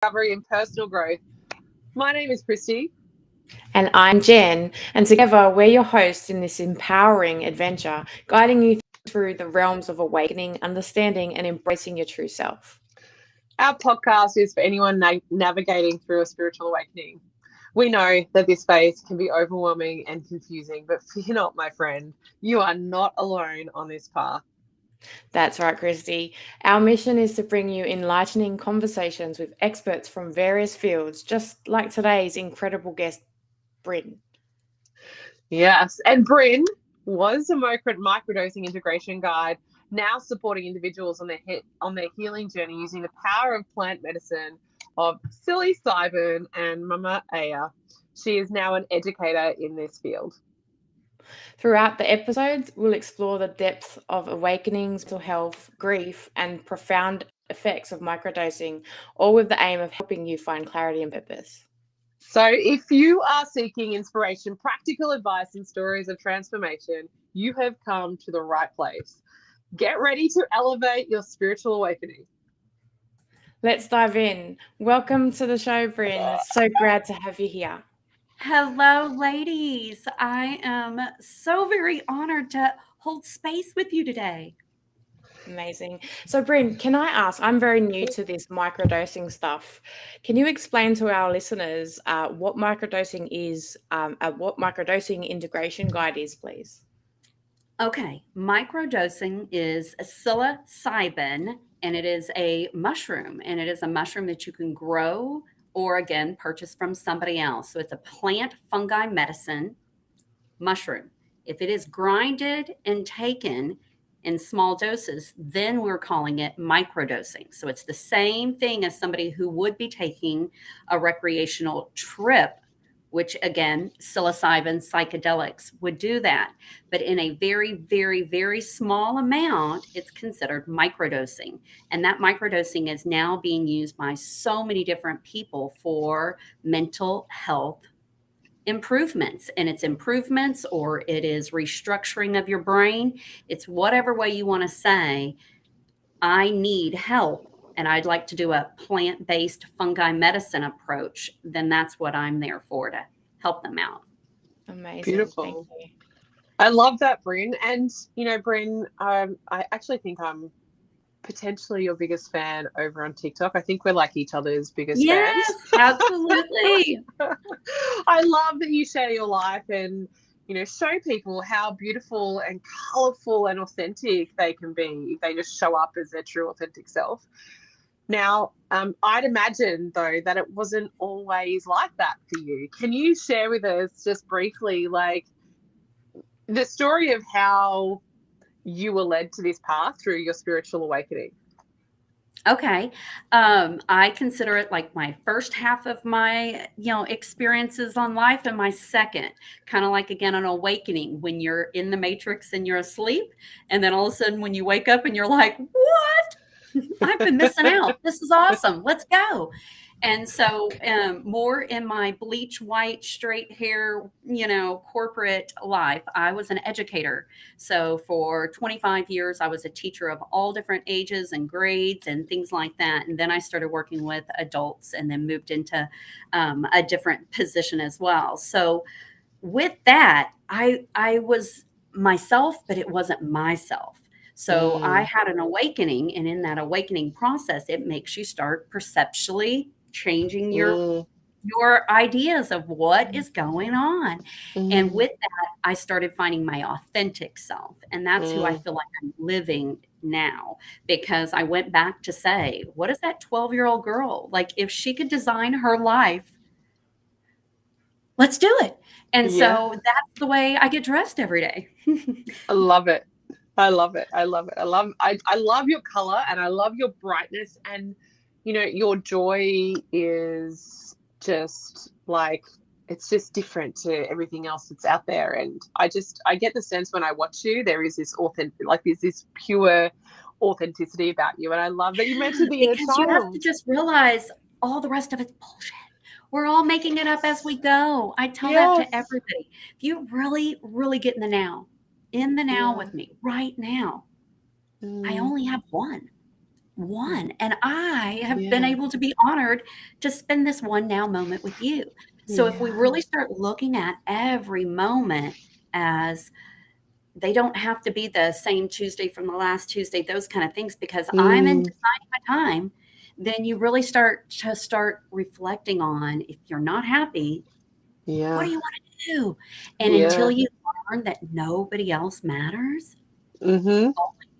discovery and personal growth. My name is Christy. And I'm Jen, and together we're your hosts in this empowering adventure, guiding you through the realms of awakening, understanding, and embracing your true self. Our podcast is for anyone navigating through a spiritual awakening. We know that this phase can be overwhelming and confusing, but fear not, my friend. You are not alone on this path. That's right, Christy. Our mission is to bring you enlightening conversations with experts from various fields, just like today's incredible guest, Bryn. Yes, and Bryn was a microdosing integration guide, now supporting individuals on their healing journey using the power of plant medicine of psilocybin and Mama Ayahuasca. She is now an educator in this field. Throughout the episodes, we'll explore the depth of awakenings, mental health, grief, and profound effects of microdosing, all with the aim of helping you find clarity and purpose. So, if you are seeking inspiration, practical advice, and stories of transformation, you have come to the right place. Get ready to elevate your spiritual awakening. Let's dive in. Welcome to the show, Bryn. It's so glad to have you here. Hello, ladies. I am so very honored to hold space with you today. Amazing. So, Bryn, can I ask? I'm very new to this microdosing stuff. Can you explain to our listeners what microdosing is, what microdosing integration guide is, please? Okay, microdosing is a psilocybin, and it is a mushroom, and it is a mushroom that you can grow or again purchase from somebody else. So it's a plant fungi medicine mushroom. If it is grinded and taken in small doses, then we're calling it microdosing. So it's the same thing as somebody who would be taking a recreational trip, which again, psilocybin psychedelics would do that. But in a very, very, very small amount, it's considered microdosing. And that microdosing is now being used by so many different people for mental health improvements, and it's improvements or it is restructuring of your brain. It's whatever way you want to say, I need help and I'd like to do a plant-based fungi medicine approach, then that's what I'm there for, to help them out. Amazing. Thank Beautiful. you. I love that, Bryn. And, Bryn, I actually think I'm potentially your biggest fan over on TikTok. I think we're like each other's biggest fans. Yes, absolutely. I love that you share your life and, show people how beautiful and colorful and authentic they can be if they just show up as their true authentic self. Now, I'd imagine, though, that it wasn't always like that for you. Can you share with us just briefly, like, the story of how you were led to this path through your spiritual awakening? Okay. I consider it like my first half of my, experiences on life, and my second, kind of like again an awakening when you're in the matrix and you're asleep. And then all of a sudden when you wake up and you're like, what? I've been missing out. This is awesome. Let's go. And so, more in my bleach white, straight hair, corporate life, I was an educator. So for 25 years, I was a teacher of all different ages and grades and things like that. And then I started working with adults and then moved into a different position as well. So with that, I was myself, but it wasn't myself. So I had an awakening, and in that awakening process, it makes you start perceptually changing your ideas of what is going on. And with that, I started finding my authentic self. And that's who I feel like I'm living now, because I went back to say, what is that 12-year-old girl? Like, if she could design her life, let's do it. And so that's the way I get dressed every day. I love it. I love it. I love it. I love your color, and I love your brightness, and your joy is just like, it's just different to everything else that's out there. And I get the sense when I watch you, there is this there's this pure authenticity about you. And I love that you mentioned the inner Because you have child. to just realize all the rest of it's bullshit. We're all making it up as we go. I tell that to Yes. everybody. If you really, really get in the now with me right now, I only have one one. And I have been able to be honored to spend this one now moment with you. So if we really start looking at every moment as they don't have to be the same Tuesday from the last Tuesday, those kind of things, because I'm in deciding my time, then you really start reflecting on, if you're not happy, what do you want to do? And until you learn that nobody else matters, only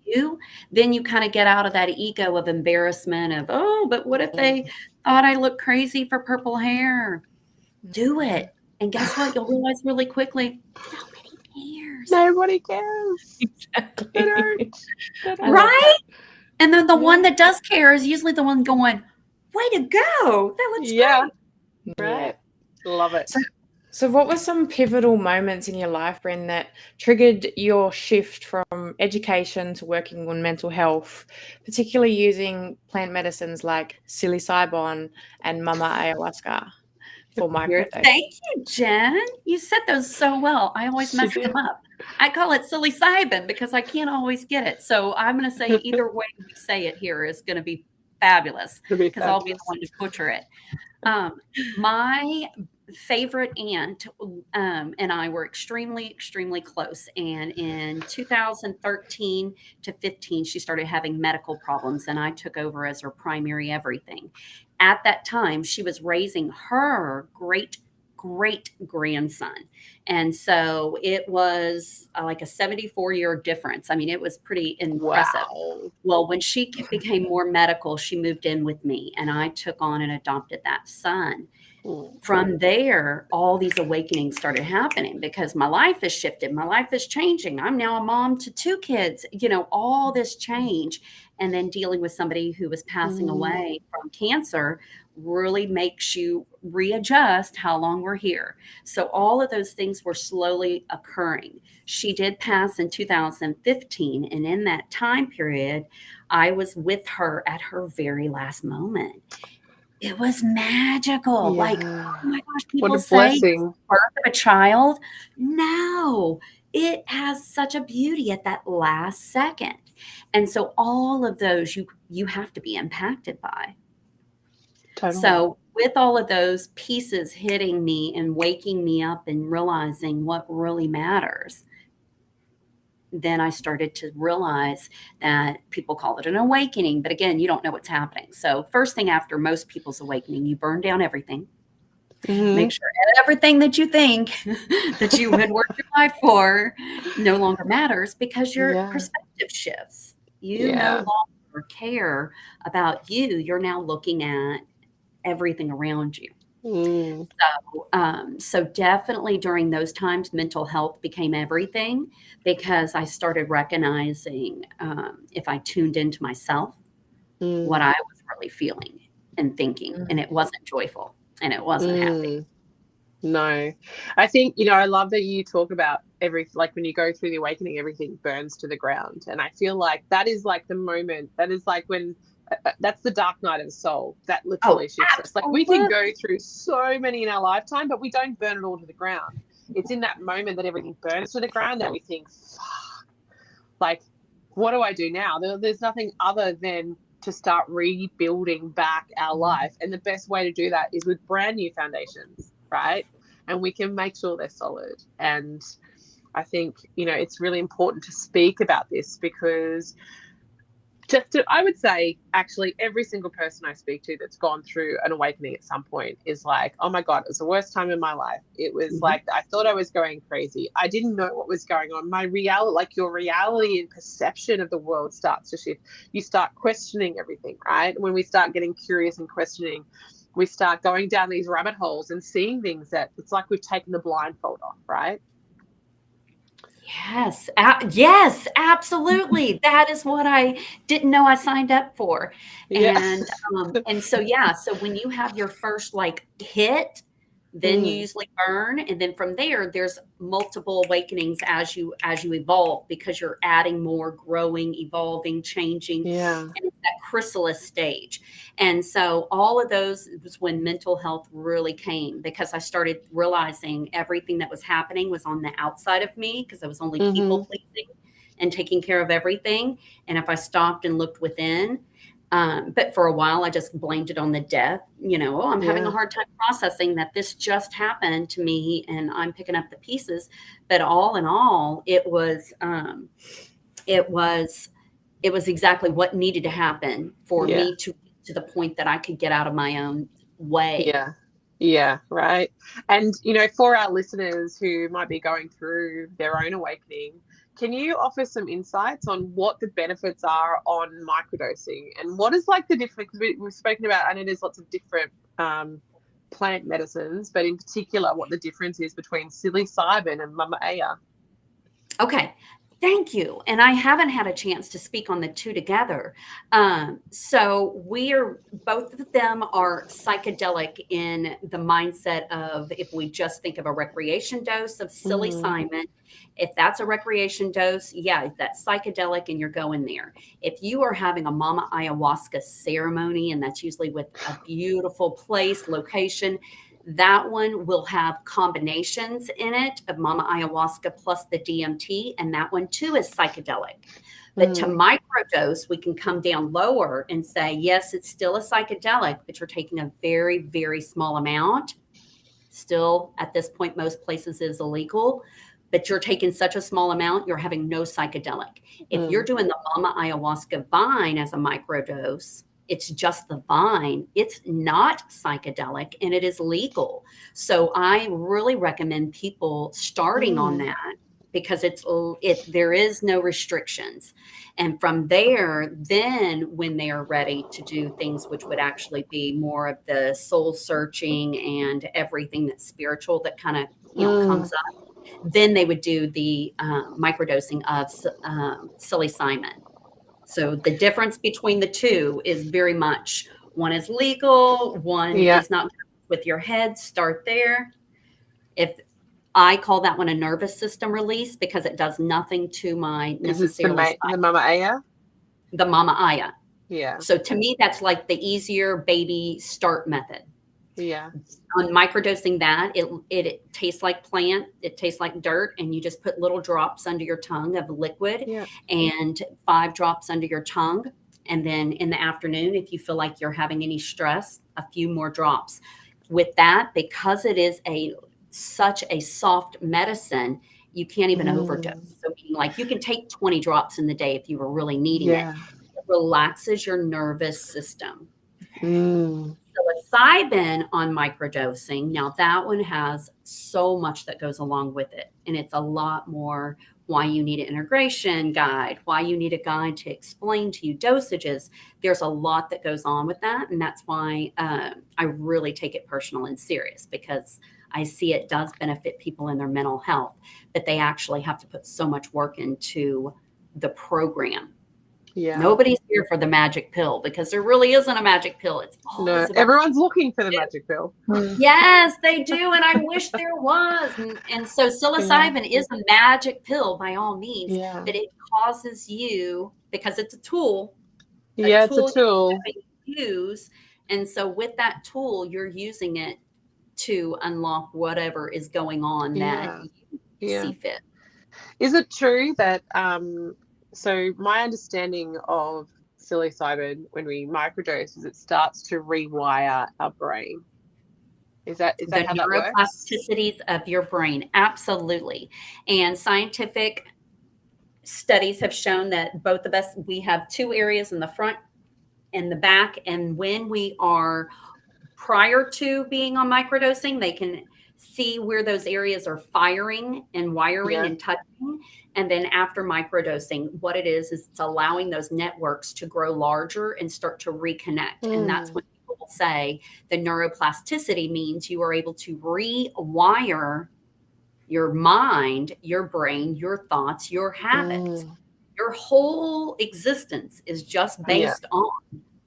you, then you kind of get out of that ego of embarrassment of, oh, but what if they thought I looked crazy for purple hair? Do it. And guess what? You'll realize really quickly, nobody cares. Nobody cares. Exactly. They don't. Right? And then the one that does care is usually the one going, way to go. That looks great. Right. Love it. So what were some pivotal moments in your life, Bryn, that triggered your shift from education to working on mental health, particularly using plant medicines like psilocybin and Mama Ayahuasca for microdosing? Thank you, Jen. You said those so well. I always mess them up. I call it psilocybin because I can't always get it. So I'm going to say either way we say it here is going to be fabulous because I'll be the one to butcher it. My favorite aunt and I were extremely, extremely close. And in 2013 to 15, she started having medical problems, and I took over as her primary everything. At that time, she was raising her great grandson. And so it was like a 74-year difference. I mean, it was pretty impressive. Wow. Well, when she became more medical, she moved in with me, and I took on and adopted that son. From there, all these awakenings started happening because my life has shifted. My life is changing. I'm now a mom to 2 kids, all this change. And then dealing with somebody who was passing away from cancer really makes you readjust how long we're here. So all of those things were slowly occurring. She did pass in 2015. And in that time period, I was with her at her very last moment. It was magical. Like, oh my gosh, people say blessing. Birth of a child. No, it has such a beauty at that last second. And so all of those you have to be impacted by. Totally. So with all of those pieces hitting me and waking me up and realizing what really matters, then I started to realize that people call it an awakening. But again, you don't know what's happening. So first thing after most people's awakening, you burn down everything. Make sure everything that you think that you had worked your life for no longer matters because your perspective shifts. You no longer care about you. You're now looking at everything around you. So definitely during those times, mental health became everything because I started recognizing if I tuned into myself, what I was really feeling and thinking, and it wasn't joyful and it wasn't happy. No, I think, I love that you talk about like when you go through the awakening, everything burns to the ground. And I feel like that is like the moment, that is like when that's the dark night of the soul that literally shifts us. Like we can go through so many in our lifetime, but we don't burn it all to the ground. It's in that moment that everything burns to the ground that we think, fuck, like, what do I do now? There's nothing other than to start rebuilding back our life. And the best way to do that is with brand new foundations, right? And we can make sure they're solid. And I think, it's really important to speak about this because I would say actually every single person I speak to that's gone through an awakening at some point is like, oh my God, it was the worst time in my life. It was like, I thought I was going crazy. I didn't know what was going on. My reality, like your reality and perception of the world starts to shift. You start questioning everything, right? When we start getting curious and questioning, we start going down these rabbit holes and seeing things that it's like we've taken the blindfold off, right? Yes. Yes, absolutely. That is what I didn't know I signed up for. And so when you have your first hit, then you usually burn, and then from there's multiple awakenings as you evolve because you're adding more, growing, evolving, changing, and it's that chrysalis stage. And so all of those was when mental health really came because I started realizing everything that was happening was on the outside of me because I was only people pleasing and taking care of everything. And if I stopped and looked within, But for a while, I just blamed it on the death. Oh, I'm having a hard time processing that this just happened to me and I'm picking up the pieces. But all in all, it was exactly what needed to happen for me to the point that I could get out of my own way. Yeah, right. And, for our listeners who might be going through their own awakening, can you offer some insights on what the benefits are on microdosing and what is like the difference? We've spoken about, I know there's lots of different plant medicines, but in particular, what the difference is between psilocybin and Mama Aya. Okay. Thank you. And I haven't had a chance to speak on the two together. So both of them are psychedelic in the mindset of, if we just think of a recreation dose of psilocybin, if that's a recreation dose, that's psychedelic and you're going there. If you are having a Mama Ayahuasca ceremony, and that's usually with a beautiful place, location, that one will have combinations in it of Mama Ayahuasca plus the DMT, and that one too is psychedelic. But to microdose, we can come down lower and say, yes, it's still a psychedelic, but you're taking a very, very small amount. Still, at this point, most places is illegal, but you're taking such a small amount, you're having no psychedelic. If you're doing the Mama Ayahuasca vine as a microdose, it's just the vine. It's not psychedelic and it is legal. So I really recommend people starting on that because there is no restrictions. And from there, then when they are ready to do things which would actually be more of the soul searching and everything that's spiritual that kind of comes up, then they would do the microdosing of psilocybin. So the difference between the two is very much, one is legal, one is not with your head. Start there. If I call that one a nervous system release because it does nothing to my necessarily the Mama Aya? The Mama Aya. Yeah. So to me, that's like the easier baby start method. Yeah. On microdosing that, it tastes like plant, it tastes like dirt, and you just put little drops under your tongue of liquid and 5 drops under your tongue. And then in the afternoon, if you feel like you're having any stress, a few more drops. With that, because it is such a soft medicine, you can't even overdose. So like you can take 20 drops in the day if you were really needing it. It relaxes your nervous system. Psilocybin on microdosing, now that one has so much that goes along with it. And it's a lot more why you need an integration guide, why you need a guide to explain to you dosages. There's a lot that goes on with that. And that's why I really take it personal and serious, because I see it does benefit people in their mental health, but they actually have to put so much work into the program. Yeah. Nobody's here for the magic pill because there really isn't a magic pill. It's always everyone's looking for the magic pill. Yes, they do. And I wish there was. And so psilocybin is a magic pill by all means, but it causes you, because it's a tool. It's a tool. You use. And so with that tool, you're using it to unlock whatever is going on that you see fit. Is it true that so my understanding of psilocybin when we microdose is it starts to rewire our brain? Is that how that works? The neuroplasticities of your brain, absolutely. And scientific studies have shown that both of us, we have 2 areas in the front and the back. And when we are prior to being on microdosing, they can see where those areas are firing and wiring and touching. And then after microdosing, what it is it's allowing those networks to grow larger and start to reconnect. And that's when people will say the neuroplasticity means you are able to rewire your mind, your brain, your thoughts, your habits. Your whole existence is just based on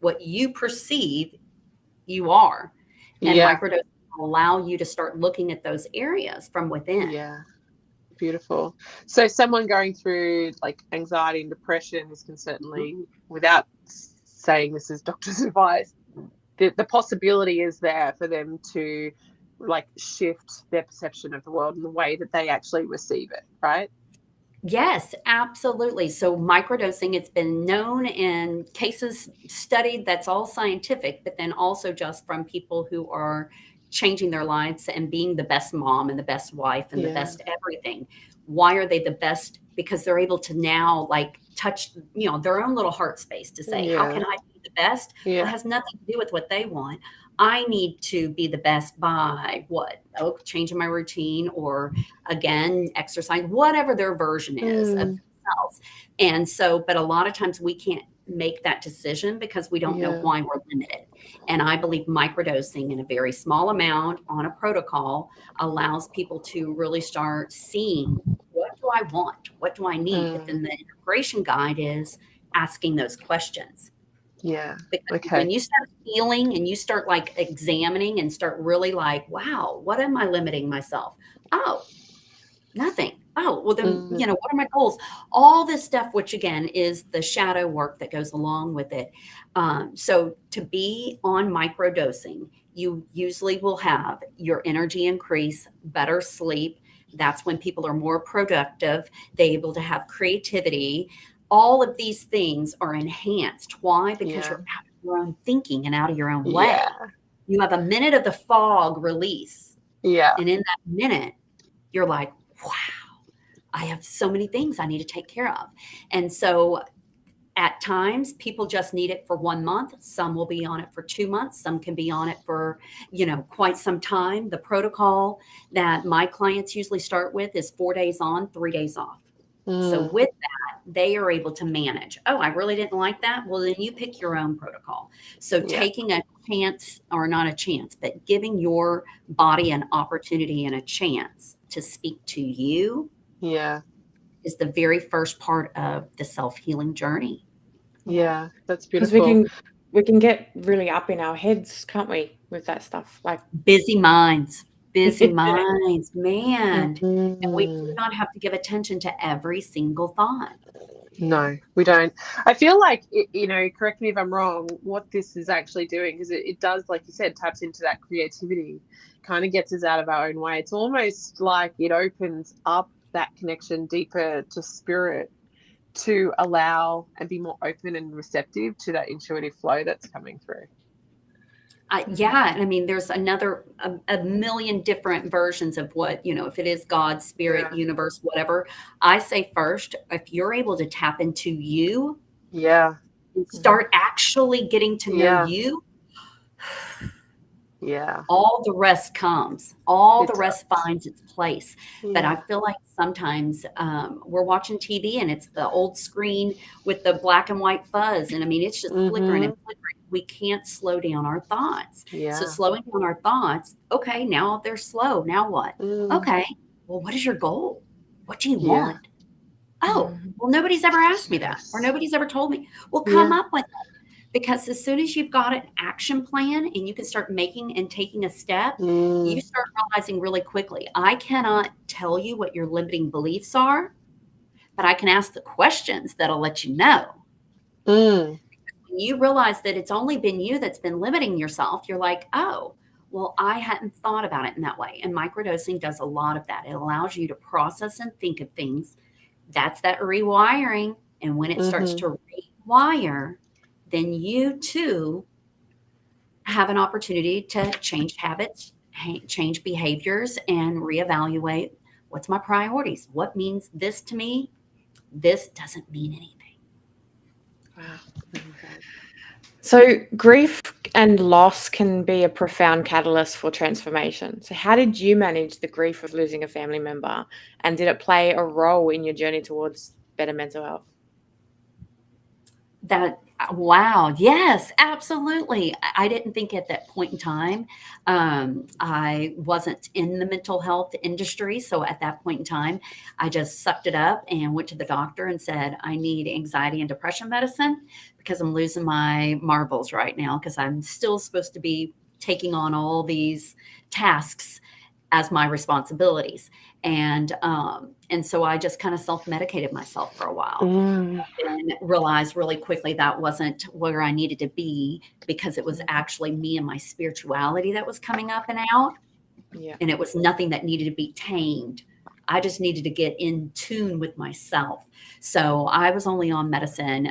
what you perceive you are. And microdosing will allow you to start looking at those areas from within. Yeah. Beautiful. So someone going through like anxiety and depression, this can certainly, without saying this is doctor's advice, the possibility is there for them to like shift their perception of the world and the way that they actually receive it, right? Yes, absolutely. So microdosing, it's been known and cases studied, that's all scientific, but then also just from people who are changing their lives and being the best mom and the best wife and the Yeah. best everything. Why are they the best? Because they're able to now like touch, their own little heart space to say, how can Yeah. I be the best? Well, Yeah. it has nothing to do with what they want. I need to be the best by what? Oh, changing my routine, or again, exercise, whatever their version is of Mm. themselves. And so, but a lot of times we can't make that decision because we don't know Yeah. why we're limited. And I believe microdosing in a very small amount on a protocol allows people to really start seeing, what do I want? What do I need? But then Mm. the integration guide is asking those questions. Yeah. Because when Okay. you start feeling and you start like examining and start really like, wow, what am I limiting myself? Oh, nothing. Oh, well then, Mm. what are my goals? All this stuff, which again is the shadow work that goes along with it. So to be on microdosing, you usually will have your energy increase, better sleep. That's when people are more productive. They're able to have creativity. All of these things are enhanced. Why? Because Yeah. you're out of your own thinking and out of your own way. Yeah. You have a minute of the fog release. Yeah. And in that minute, you're like, wow, I have so many things I need to take care of. And so at times people just need it for 1 month. Some will be on it for 2 months. Some can be on it for, quite some time. The protocol that my clients usually start with is 4 days on, 3 days off. So Mm. with that, they are able to manage. Oh, I really didn't like that. Well, then you pick your own protocol. So Yeah. taking a chance, or not a chance, but giving your body an opportunity and a chance to speak to you Yeah. is the very first part of the self-healing journey. Yeah. That's Because beautiful. we can get really up in our heads, can't we, with that stuff? Like, Busy minds, man. And we do Mm. not have to give attention to every single thought. No, we don't. I feel like, correct me if I'm wrong, what this is actually doing, because it does, like you said, taps into that creativity, kind of gets us out of our own way. It's almost like it opens up that connection deeper to spirit to allow and be more open and receptive to that intuitive flow that's coming through. Yeah, and I mean, there's a million different versions of what, if it is God, spirit, Yeah. universe, whatever. I say first, if you're able to tap into you Yeah. and start actually getting to know Yeah. you, Yeah. all the rest comes. All It the rest does. finds its place. But I Yeah. feel like sometimes we're watching TV and it's the old screen with the black and white fuzz. And I mean, it's just flickering and Mm-hmm. flickering. We can't slow down our thoughts. So Yeah. slowing down our thoughts, okay, now they're slow. Now what? Mm. Okay, well, what is your goal? What do you Yeah. want? Oh, well, nobody's ever asked me that, or Yes. nobody's ever told me. Well, come Yeah. up with it. Because as soon as you've got an action plan and you can start making and taking a step, you Mm. start realizing really quickly, I cannot tell you what your limiting beliefs are, but I can ask the questions that'll let you know. Mm. When you realize that it's only been you that's been limiting yourself, you're like, oh, well, I hadn't thought about it in that way. And microdosing does a lot of that. It allows you to process and think of things. That's that rewiring. And when it starts Mm-hmm. to rewire, then you too have an opportunity to change habits, change behaviors, and reevaluate, what's my priorities? What means this to me? This doesn't mean anything. Wow. Okay. so grief and loss can be a profound catalyst for transformation. So how did you manage the grief of losing a family member, and did it play a role in your journey towards better mental health? Wow, yes, absolutely. I didn't think at that point in time, I wasn't in the mental health industry. So at that point in time, I just sucked it up and went to the doctor and said, I need anxiety and depression medicine because I'm losing my marbles right now, because I'm still supposed to be taking on all these tasks as my responsibilities. And so I just kind of self-medicated myself for a while, Mm. and realized really quickly that wasn't where I needed to be, because it was actually me and my spirituality that was coming up and out. Yeah. And it was nothing that needed to be tamed I just needed to get in tune with myself. So I was only on medicine.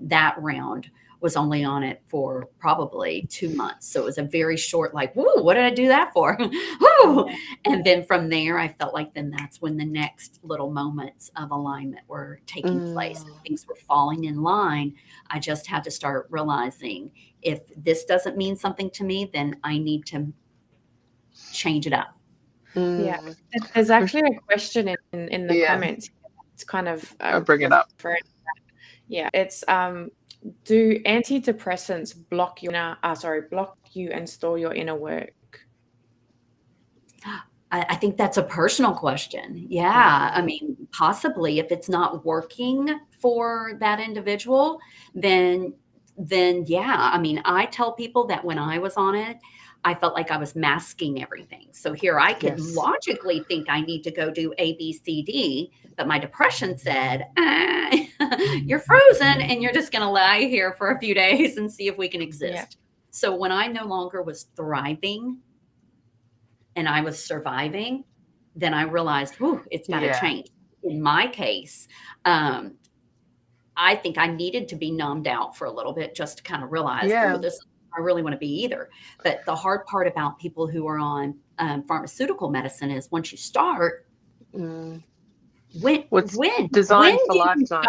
That round was only on it for probably 2 months. So it was a very short, like, whoa, what did I do that for? Woo! And then from there, I felt like then that's when the next little moments of alignment were taking place. Things were falling in line. I just had to start realizing if this doesn't mean something to me, then I need to change it up. Yeah. There's actually a question in the comments. It's kind of I'll bring it up. Yeah, it's do antidepressants block you and store your inner work? I think that's a personal question. Yeah. I mean, possibly if it's not working for that individual, then yeah. I mean, I tell people that when I was on it, I felt like I was masking everything. So here I could logically think I need to go do A, B, C, D, but my depression said, you're frozen and you're just going to lie here for a few days and see if we can exist. Yeah. So when I no longer was thriving and I was surviving, then I realized, whew, it's got to change. In my case, I think I needed to be numbed out for a little bit just to kind of realize, oh, this I really want to be either. But the hard part about people who are on pharmaceutical medicine is once you start, when designed for lifetime.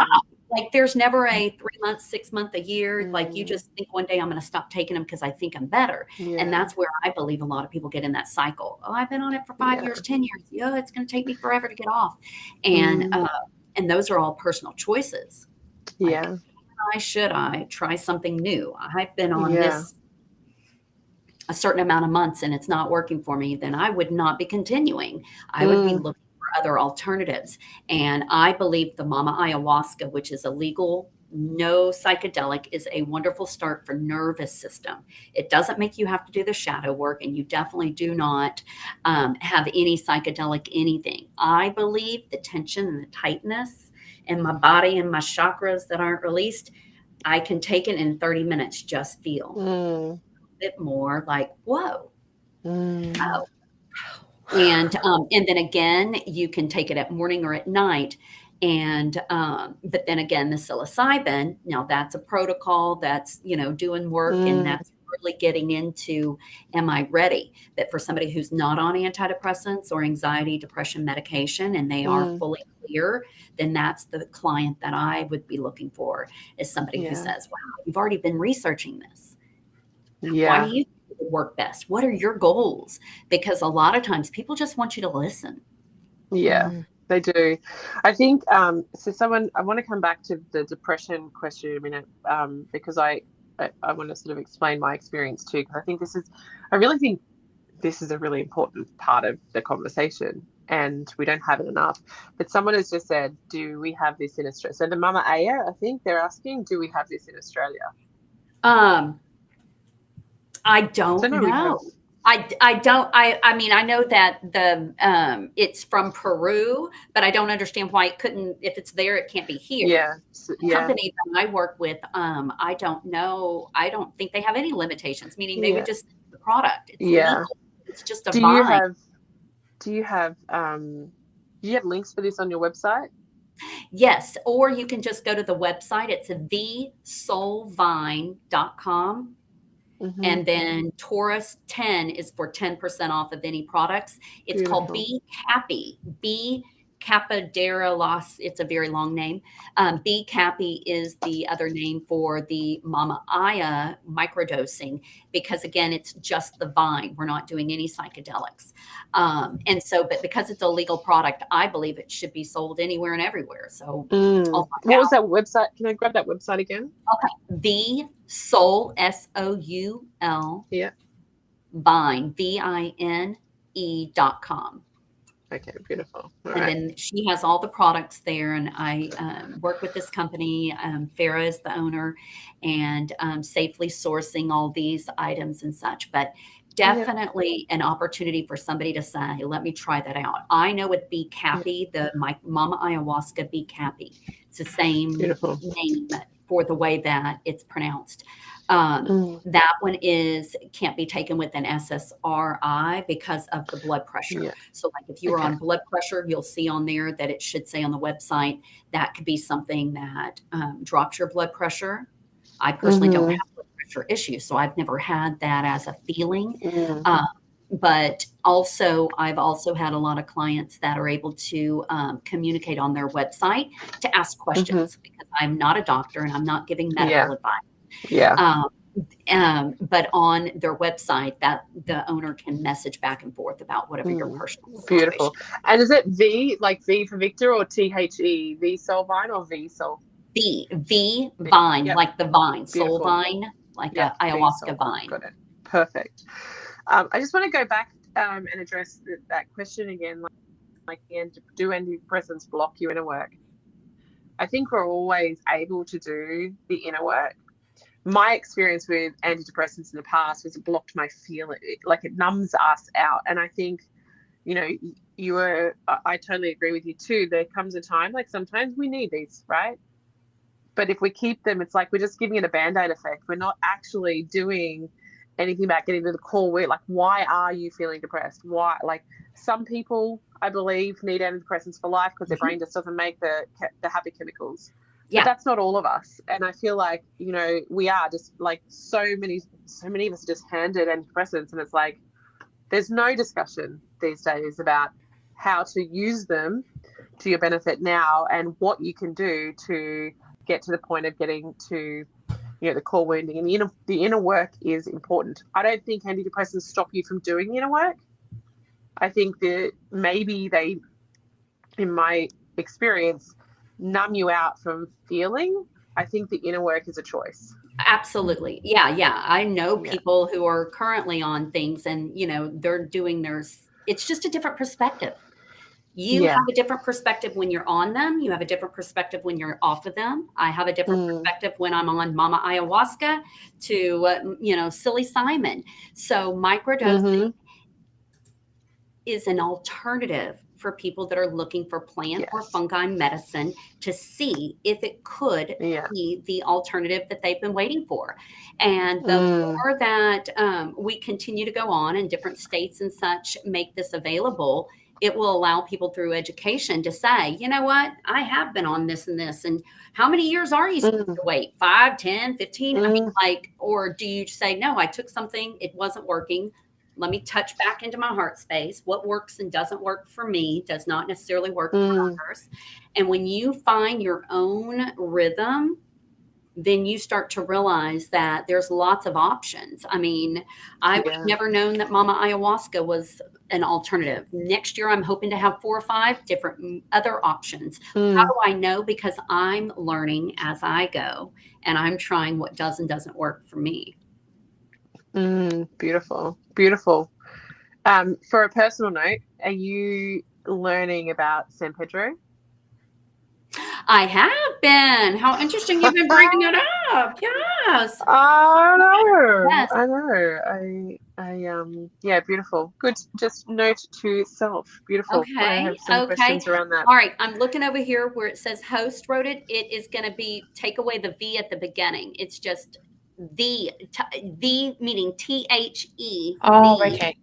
Like there's never a 3 months, 6 months, a year. Like you just think one day I'm going to stop taking them because I think I'm better. And that's where I believe a lot of people get in that cycle. Oh, I've been on it for 5 years, 10 years. Yeah, it's going to take me forever to get off. And those are all personal choices. Yeah. Like, why should I try something new? I've been on this a certain amount of months and it's not working for me, then I would not be continuing. I would be looking for other alternatives. And I believe the Mama Ayahuasca, which is a legal, no psychedelic, is a wonderful start for nervous system. It doesn't make you have to do the shadow work, and you definitely do not have any psychedelic anything. I believe the tension and the tightness in my body and my chakras that aren't released, I can take it in 30 minutes, just feel a bit more like, whoa. Oh. And then again, you can take it at morning or at night. And, but then again, the psilocybin, now that's a protocol that's, doing work and that's really getting into, am I ready? That for somebody who's not on antidepressants or anxiety, depression medication, and they are fully clear, then that's the client that I would be looking for, is somebody who says, wow, you've already been researching this. Why do you think it would work best? What are your goals? Because a lot of times people just want you to listen. Yeah. They do. I think, I want to come back to the depression question in a minute, because I want to sort of explain my experience too, because I really think this is a really important part of the conversation, and we don't have it enough. But someone has just said, do we have this in Australia? So the Mama Aya, I think they're asking, do we have this in Australia? I don't know. I don't. I mean, I know that it's from Peru, but I don't understand why it couldn't. If it's there, it can't be here. The company that I work with, I don't know. I don't think they have any limitations. Meaning they would just send the product. It's legal. It's just a vine. Do you have links for this on your website? Yes, or you can just go to the website. It's thesoulvine.com. And then Taurus 10 is for 10% off of any products. It's called Be Happy. Be Capadera. It's a very long name. Be Happy is the other name for the Mama Aya microdosing, because again, it's just the vine. We're not doing any psychedelics. And so, but because it's a legal product, I believe it should be sold anywhere and everywhere. So what was that website? Can I grab that website again? Okay. The Soul, SOUL. Yeah. Vine, VINE.com. Okay, beautiful. Then she has all the products there, and I work with this company. Farah is the owner, and safely sourcing all these items and such. But definitely an opportunity for somebody to say, let me try that out. I know with Be Happy, my Mama Ayahuasca Be Happy, it's the same name for the way that it's pronounced. That one can't be taken with an SSRI because of the blood pressure. Yeah. So like if you are on blood pressure, you'll see on there that it should say on the website that could be something that drops your blood pressure. I personally don't have blood pressure issues, so I've never had that as a feeling. But also, I've also had a lot of clients that are able to communicate on their website to ask questions because I'm not a doctor and I'm not giving medical advice. But on their website, that the owner can message back and forth about whatever your personal situation. Beautiful. And is it V, like V for Victor, or THE, V soul vine, or V soul? V vine, like the vine, soul vine, like a ayahuasca vine. Got it. Perfect. I just want to go back and address that question again. Like, do antidepressants block your inner work? I think we're always able to do the inner work. My experience with antidepressants in the past was it blocked my feeling, like it numbs us out. And I think, you know, I totally agree with you too. There comes a time, like sometimes we need these, right? But if we keep them, it's like we're just giving it a Band-Aid effect. We're not actually doing anything about getting to the core root. Like, why are you feeling depressed? Why? Like, some people, I believe, need antidepressants for life because their brain just doesn't make the happy chemicals. But that's not all of us. And I feel like, you know, we are just like so many of us are just handed antidepressants, and it's like there's no discussion these days about how to use them to your benefit now and what you can do to get to the point of getting to, you know, the core wounding. And the inner work is important. I don't think antidepressants stop you from doing the inner work. I think that maybe they, in my experience, numb you out from feeling. I think the inner work is a choice. Absolutely. Yeah. I know people who are currently on things and, you know, they're doing it's just a different perspective. You have a different perspective when you're on them. You have a different perspective when you're off of them. I have a different perspective when I'm on Mama Ayahuasca to, you know, psilocybin. So microdosing is an alternative for people that are looking for plant or fungi medicine to see if it could be the alternative that they've been waiting for. And the more that we continue to go on and different states and such make this available, it will allow people through education to say, you know what, I have been on this and this. And how many years are you supposed to wait? 5, 10, 15? I mean, like, or do you say, no, I took something, it wasn't working. Let me touch back into my heart space. What works and doesn't work for me does not necessarily work for others. And when you find your own rhythm, then you start to realize that there's lots of options. I mean, I would have never known that Mama Ayahuasca was an alternative. Next year, I'm hoping to have 4 or 5 different other options. How do I know? Because I'm learning as I go, and I'm trying what does and doesn't work for me. Beautiful. For a personal note, are you learning about San Pedro? I have been. How interesting you've been bringing it up. Yes. I know. Yes. I know. Yeah, beautiful. Good. Just note to self. Beautiful. Okay. I have some questions around that. All right. I'm looking over here where it says host wrote it. It is going to be, take away the V at the beginning. It's just the meaning THE. Oh, okay.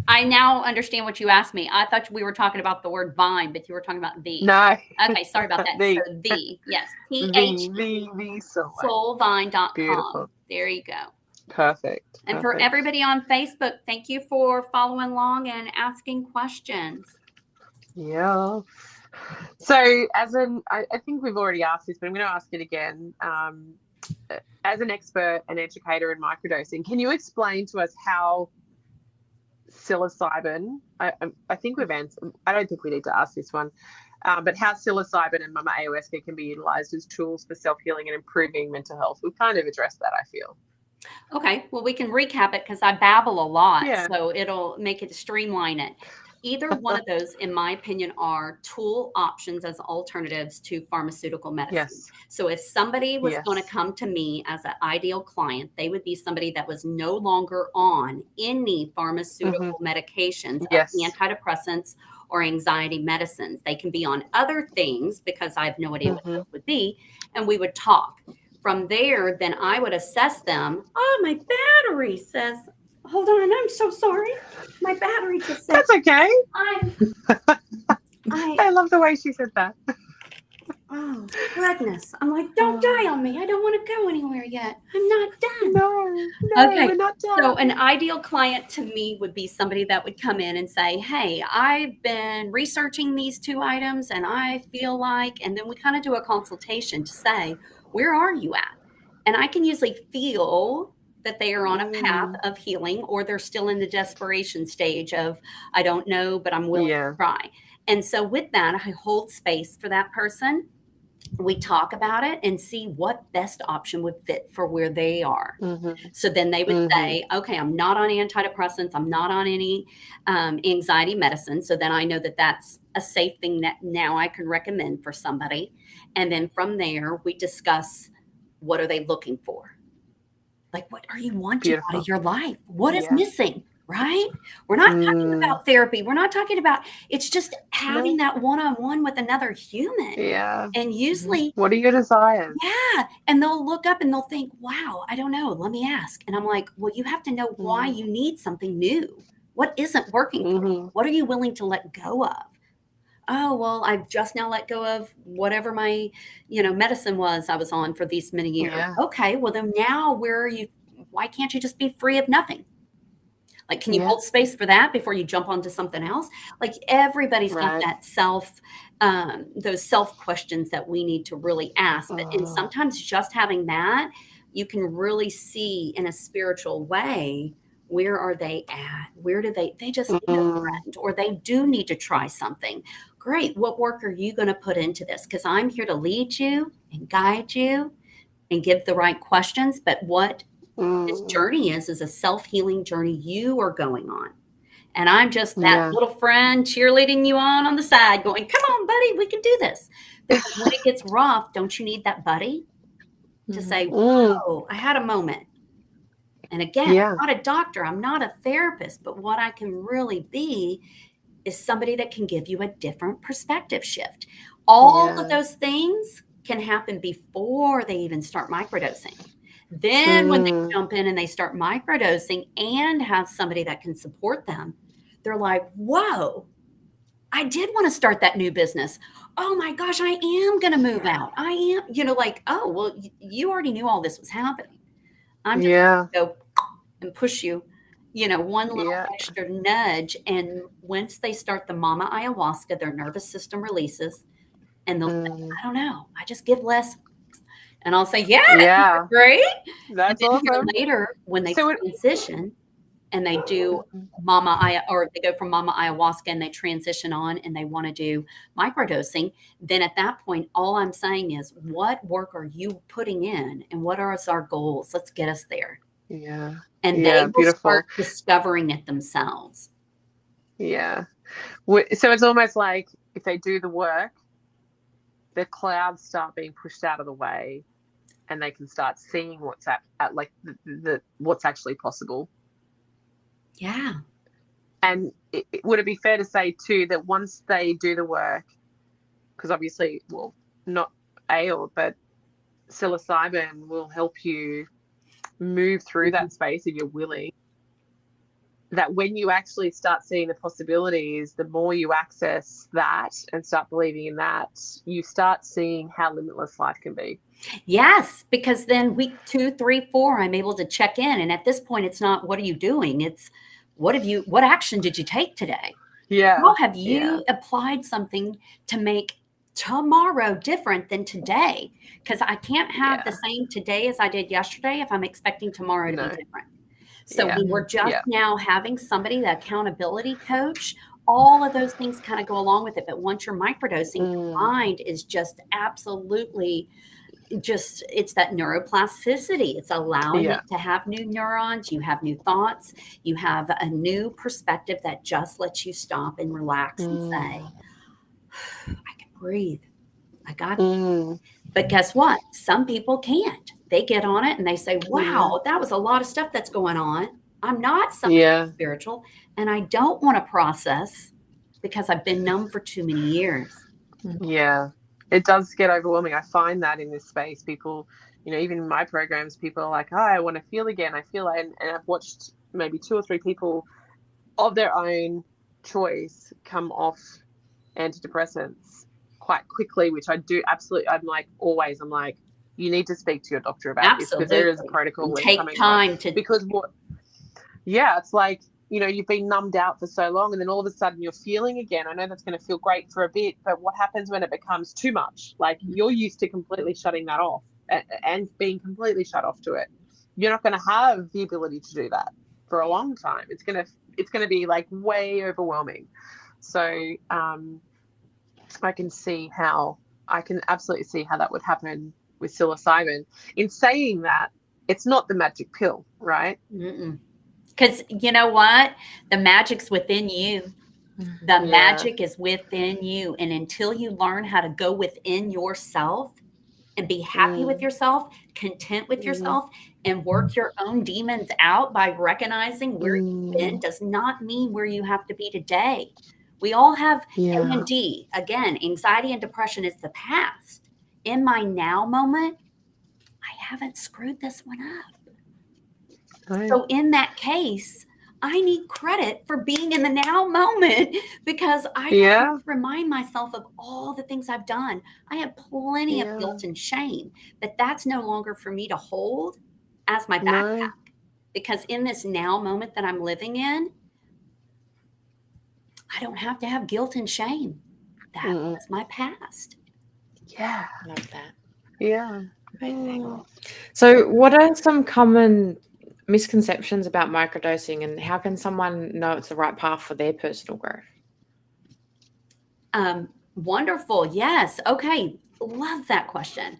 I now understand what you asked me. I thought we were talking about the word vine, but you were talking about the. No. Okay, sorry about that. Yes. The soulvine.com. Beautiful. There you go. Perfect. And for everybody on Facebook, thank you for following along and asking questions. Yeah. So I think we've already asked this, but I'm going to ask it again. As an expert and educator in microdosing, can you explain to us how psilocybin, I think we've answered, I don't think we need to ask this one, but how psilocybin and Mama Ayahuasca can be utilized as tools for self-healing and improving mental health? We've kind of addressed that, I feel. Okay, well, we can recap it because I babble a lot, so it'll make it streamline it. Either one of those, in my opinion, are tool options as alternatives to pharmaceutical medicine. Yes. So if somebody was going to come to me as an ideal client, they would be somebody that was no longer on any pharmaceutical medications, antidepressants or anxiety medicines. They can be on other things because I have no idea what those would be, and we would talk. from there, then I would assess them. Oh, my battery says, hold on, I'm so sorry. My battery just said, That's okay. I I love the way she said that. oh, goodness. I'm like, don't die on me. I don't want to go anywhere yet. I'm not done. No, Okay, we're not done. so an ideal client to me would be somebody that would come in and say, hey, I've been researching these 2 items and I feel like, and then we kind of do a consultation to say, where are you at? And I can usually feel that they are on a path of healing, or they're still in the desperation stage of, I don't know, but I'm willing to try. And so with that, I hold space for that person. We talk about it and see what best option would fit for where they are. So then they would say, okay, I'm not on antidepressants. I'm not on any anxiety medicine. So then I know that that's a safe thing that now I can recommend for somebody. And then from there, we discuss, what are they looking for? Like, what are you wanting out of your life? What is missing? Right? We're not talking about therapy. We're not talking about, it's just having that one-on-one with another human. Yeah. And usually, what are your desires? Yeah. And they'll look up and they'll think, wow, I don't know. Let me ask. And I'm like, well, you have to know why you need something new. What isn't working for you? What are you willing to let go of? Oh, well, I've just now let go of whatever my, medicine was I was on for these many years. Yeah. Okay. Well, then now why can't you just be free of nothing? Like, can you hold space for that before you jump onto something else? Like, everybody's got that those self questions that we need to really ask. And sometimes just having that, you can really see in a spiritual way, where are they at? Where do they just need a friend, or they do need to try something. Great. What work are you going to put into this? Because I'm here to lead you and guide you and give the right questions. But what this journey is a self-healing journey you are going on. And I'm just that little friend cheerleading you on the side going, come on, buddy, we can do this. Because when it gets rough, don't you need that buddy to say, whoa, I had a moment. And again, I'm not a doctor, I'm not a therapist, but what I can really be is somebody that can give you a different perspective shift. All of those things can happen before they even start microdosing. Then when they jump in and they start microdosing and have somebody that can support them, they're like, whoa, I did want to start that new business. Oh my gosh, I am going to move out. I am, like, oh, well, you already knew all this was happening. I'm just going to go and push you, one little extra nudge. And once they start the Mama Ayahuasca, their nervous system releases and they'll say, I don't know, I just give less. And I'll say, yeah, great. That's and then awesome. Later, when they transition and they do or they go from Mama Ayahuasca and they transition on and they want to do microdosing, then at that point, all I'm saying is, what work are you putting in and what are our goals? Let's get us there. Yeah. And they will start discovering it themselves. Yeah. So it's almost like if they do the work, the clouds start being pushed out of the way and they can start seeing what's at like what's actually possible. Yeah. And would it be fair to say too that once they do the work, because obviously, well, not but psilocybin will help you move through that space if you're willing, that when you actually start seeing the possibilities, the more you access that and start believing in that, you start seeing how limitless life can be. Yes, because then week 2, 3, 4, I'm able to check in. And at this point, it's not, what are you doing? It's, what action did you take today? Yeah. How have you applied something to make tomorrow different than today? Because I can't have the same today as I did yesterday if I'm expecting tomorrow to be different. So when we're just now having somebody, the accountability coach, all of those things kind of go along with it. But once you're microdosing, your mind is just absolutely it's that neuroplasticity. It's allowing it to have new neurons. You have new thoughts. You have a new perspective that just lets you stop and relax and say, I can breathe. I got it. But guess what? Some people can't. They get on it and they say, wow, that was a lot of stuff that's going on. I'm not somebody spiritual and I don't want to process because I've been numb for too many years. Yeah. It does get overwhelming. I find that in this space, people even in my programs, people are like, oh, I want to feel again. I feel like, and I've watched maybe 2 or 3 people of their own choice come off antidepressants quite quickly, which I do absolutely. I'm like, you need to speak to your doctor about this, because there is a protocol when take coming time on. to, because it's like, you've been numbed out for so long, and then all of a sudden you're feeling again. I know that's going to feel great for a bit, but what happens when it becomes too much? Like, you're used to completely shutting that off and being completely shut off to it. You're not going to have the ability to do that for a long time. It's going to be like way overwhelming. So I can absolutely see how that would happen with psilocybin. In saying that, it's not the magic pill, right? Because you know what? The magic's within you. The magic is within you. And until you learn how to go within yourself and be happy with yourself, content with yourself, and work your own demons out by recognizing where you've been, does not mean where you have to be today. We all have A&D. Again, anxiety and depression is the past. In my now moment, I haven't screwed this one up. Right. So in that case, I need credit for being in the now moment, because I have to remind myself of all the things I've done. I have plenty of guilt and shame, but that's no longer for me to hold as my backpack. Because in this now moment that I'm living in, I don't have to have guilt and shame. That was my past. Yeah. Love that. Yeah. So what are some common misconceptions about microdosing, and how can someone know it's the right path for their personal growth? Wonderful. Yes. Okay. Love that question.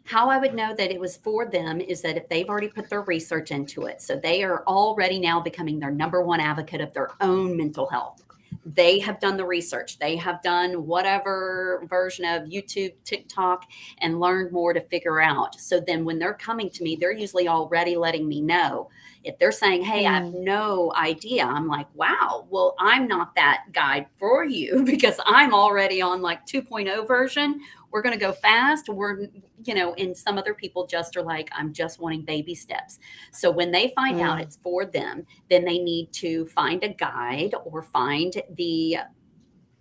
How I would know that it was for them is that if they've already put their research into it, so they are already now becoming their number one advocate of their own mental health. They have done the research. They have done whatever version of YouTube, TikTok, and learned more to figure out. So then when they're coming to me, they're usually already letting me know. If they're saying, hey, I have no idea, I'm like, wow, well, I'm not that guide for you, because I'm already on like 2.0 version. We're going to go fast. And some other people just are like, I'm just wanting baby steps. So when they find out it's for them, then they need to find a guide or find the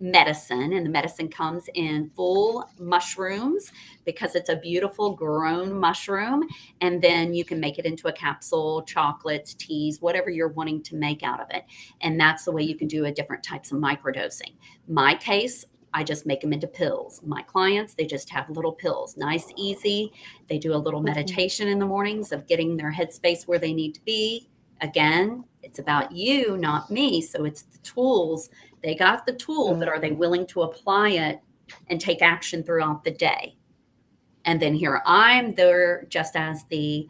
medicine, and the medicine comes in full mushrooms, because it's a beautiful grown mushroom. And then you can make it into a capsule, chocolates, teas, whatever you're wanting to make out of it. And that's the way you can do a different types of microdosing. My case, I just make them into pills. My clients, they just have little pills, nice, easy. They do a little meditation in the mornings of getting their headspace where they need to be. Again, it's about you, not me. So it's the tools. They got the tool, but are they willing to apply it and take action throughout the day? And then here I'm there just as the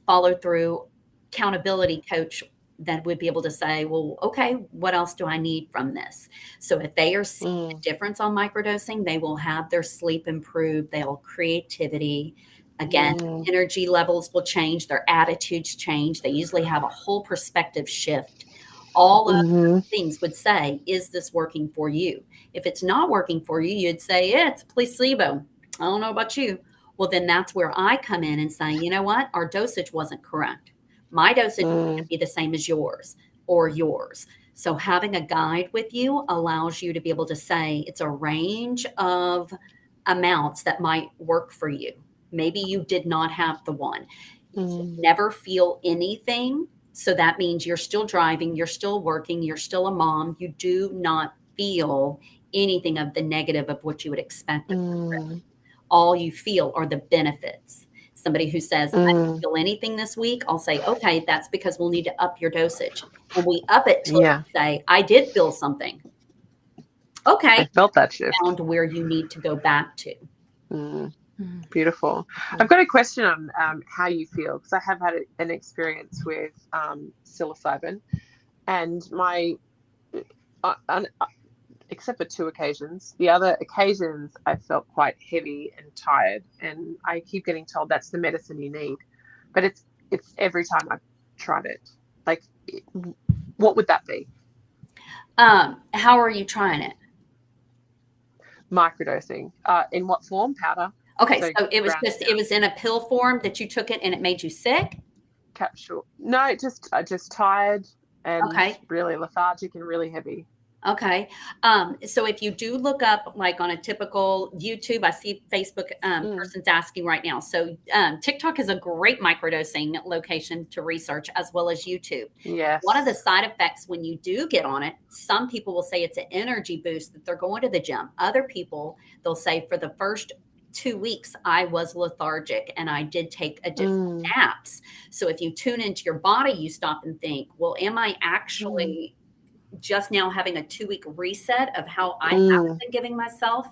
follow through accountability coach that would be able to say, well, okay, what else do I need from this? So if they are seeing a difference on microdosing, they will have their sleep improve, they'll creativity. Again, energy levels will change, their attitudes change. They usually have a whole perspective shift. All of those things would say, is this working for you? If it's not working for you, you'd say, yeah, it's placebo. I don't know about you. Well, then that's where I come in and say, you know what? Our dosage wasn't correct. My dosage can't be the same as yours or yours. So having a guide with you allows you to be able to say it's a range of amounts that might work for you. Maybe you did not have the one. You never feel anything. So that means you're still driving, you're still working, you're still a mom. You do not feel anything of the negative of what you would expect. All you feel are the benefits. Somebody who says, I didn't feel anything this week, I'll say, okay, that's because we'll need to up your dosage. And we up it till you say, I did feel something. Okay. I felt that shift. Found where you need to go back to. Beautiful. I've got a question on how you feel, because I have had an experience with psilocybin, and my except for 2 occasions, the other occasions I felt quite heavy and tired, and I keep getting told that's the medicine you need, but it's every time I've tried it. Like, what would that be? How are you trying it? Microdosing. In what form? Powder? Okay, So so it was ground it just, it down. was in a pill form that you took it and it made you sick? Capsule. No, just tired and Okay. really lethargic and really heavy. Okay. So if you do look up, like on a typical YouTube, I see Facebook person's asking right now. So TikTok is a great microdosing location to research, as well as YouTube. Yes. One of the side effects when you do get on it, some people will say it's an energy boost that they're going to the gym. Other people, they'll say for the first 2 weeks, I was lethargic and I did take additional naps. So if you tune into your body, you stop and think, well, am I actually just now having a 2-week reset of how I haven't been giving myself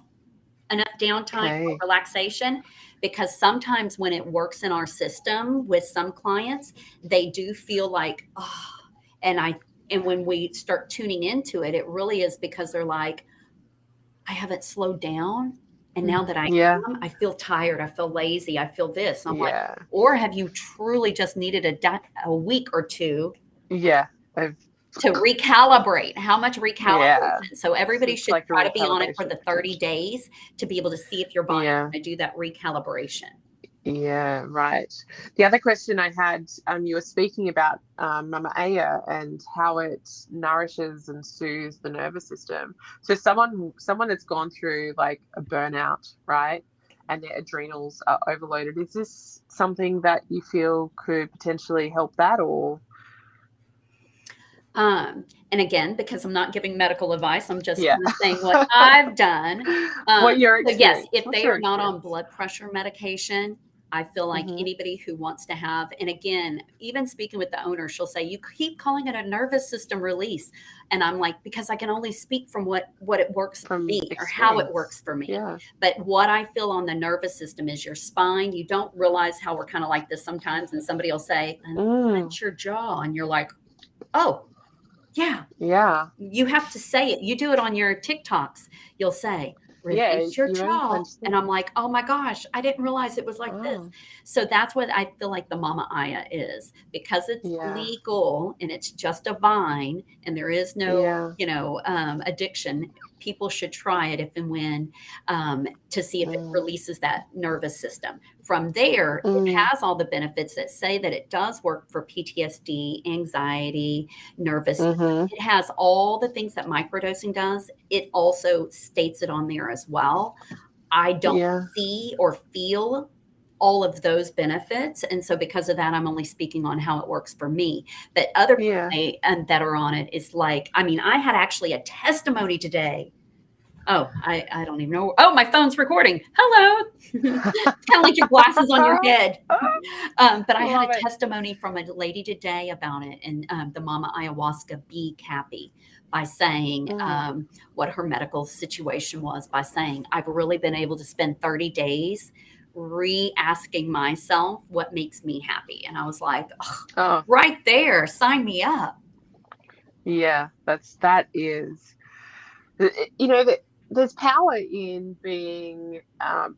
enough downtime or relaxation? Because sometimes when it works in our system with some clients, they do feel like, oh, and when we start tuning into it, it really is because they're like, I haven't slowed down. And now that I am, I feel tired. I feel lazy. I feel this. I'm like, or have you truly just needed a week or two to recalibrate? How much recalibration? So everybody should like try to be on it for the 30 days to be able to see if your body is going to do that recalibration. Yeah, right. The other question I had, you were speaking about Mama Aya and how it nourishes and soothes the nervous system. So someone that's gone through like a burnout, right, and their adrenals are overloaded, is this something that you feel could potentially help that, or? And again, because I'm not giving medical advice, I'm just kind of saying what I've done. What your So yes, experience? if What's they your are not on experience? blood pressure medication, I feel like anybody who wants to have, and again, even speaking with the owner, she'll say, you keep calling it a nervous system release. And I'm like, because I can only speak from what it works for me or how it works for me. Yeah. But what I feel on the nervous system is your spine. You don't realize how we're kind of like this sometimes. And somebody will say, clench your jaw. And you're like, oh, yeah. You have to say it. You do it on your TikToks. You'll say, release your jaw. And I'm like, oh my gosh, I didn't realize it was like this. So that's what I feel like the Mama Aya is, because it's legal and it's just a vine and there is no, addiction. People should try it if and when to see if it releases that nervous system. From there, it has all the benefits that say that it does work for PTSD, anxiety, nervous. It has all the things that microdosing does. It also states it on there as well. I don't see or feel all of those benefits. And so because of that, I'm only speaking on how it works for me. But other people that are on it is like, I mean, I had actually a testimony today. Oh, I don't even know. Oh, my phone's recording. Hello. It's kind of like your glasses on your head. But I had a testimony from a lady today about it, and the Mama Ayahuasca Be Happy, by saying what her medical situation was, by saying, I've really been able to spend 30 days re-asking myself what makes me happy. And I was like, right there, sign me up. Yeah, that is, there's power in being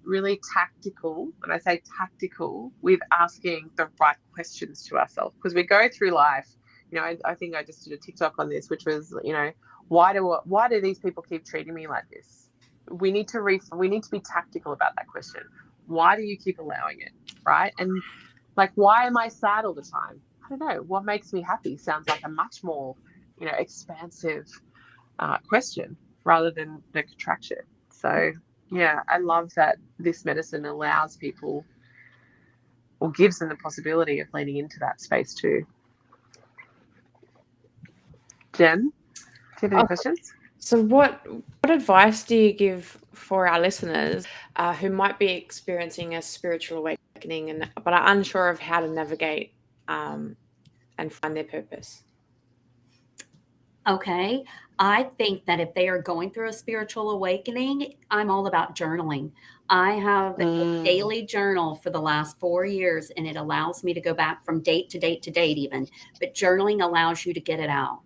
really tactical, and I say tactical, with asking the right questions to ourselves, because we go through life. I think I just did a TikTok on this, which was, why do these people keep treating me like this? We need to be tactical about that question. Why do you keep allowing it, right? And like, why am I sad all the time? I don't know. What makes me happy sounds like a much more, expansive question, rather than the contraction. So yeah, I love that this medicine allows people, or gives them, the possibility of leaning into that space too. Jen, do you have any questions? So what advice do you give for our listeners who might be experiencing a spiritual awakening but are unsure of how to navigate and find their purpose? Okay. I think that if they are going through a spiritual awakening, I'm all about journaling. I have a daily journal for the last 4 years, and it allows me to go back from date to date to date even. But journaling allows you to get it out.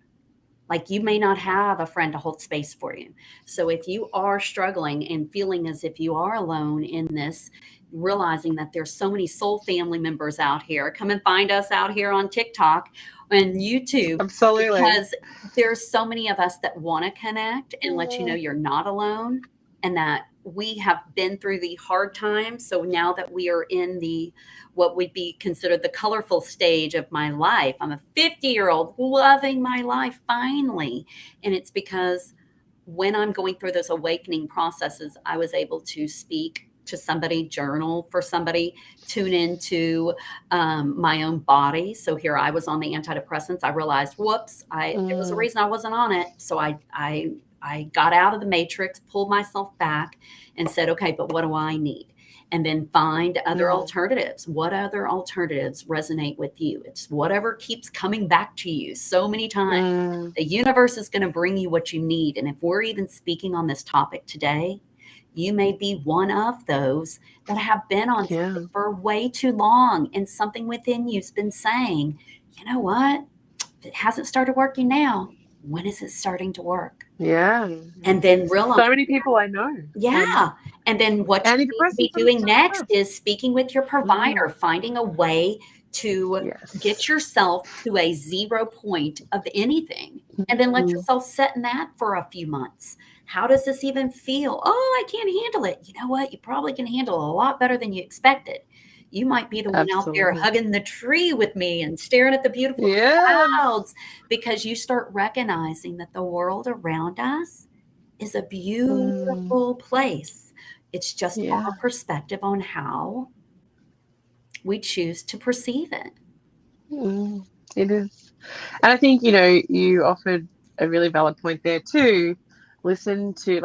Like, you may not have a friend to hold space for you. So if you are struggling and feeling as if you are alone in this, realizing that there's so many soul family members out here, come and find us out here on TikTok and YouTube. Absolutely. Because there's so many of us that want to connect and let you know you're not alone. and that we have been through the hard times. So now that we are in the what would be considered the colorful stage of my life, I'm a 50-year-old loving my life finally. And it's because when I'm going through those awakening processes, I was able to speak to somebody, journal for somebody, tune into my own body. So here I was on the antidepressants. I realized, whoops, there was a reason I wasn't on it. So I got out of the matrix, pulled myself back, and said, okay, but what do I need? And then find other alternatives. What other alternatives resonate with you? It's whatever keeps coming back to you so many times. The universe is going to bring you what you need. And if we're even speaking on this topic today, you may be one of those that have been on something for way too long. And something within you's been saying, you know what? If it hasn't started working now, when is it starting to work? Yeah. And then realize so many people I know. Yeah. And then what you need to be doing next is speaking with your provider, finding a way to get yourself to a 0 point of anything, and then let yourself sit in that for a few months. How does this even feel? Oh, I can't handle it. You know what? You probably can handle it a lot better than you expected. You might be the one out there hugging the tree with me and staring at the beautiful clouds, because you start recognizing that the world around us is a beautiful place. It's just our perspective on how we choose to perceive it. It is. And I think, you offered a really valid point there too. Listen to,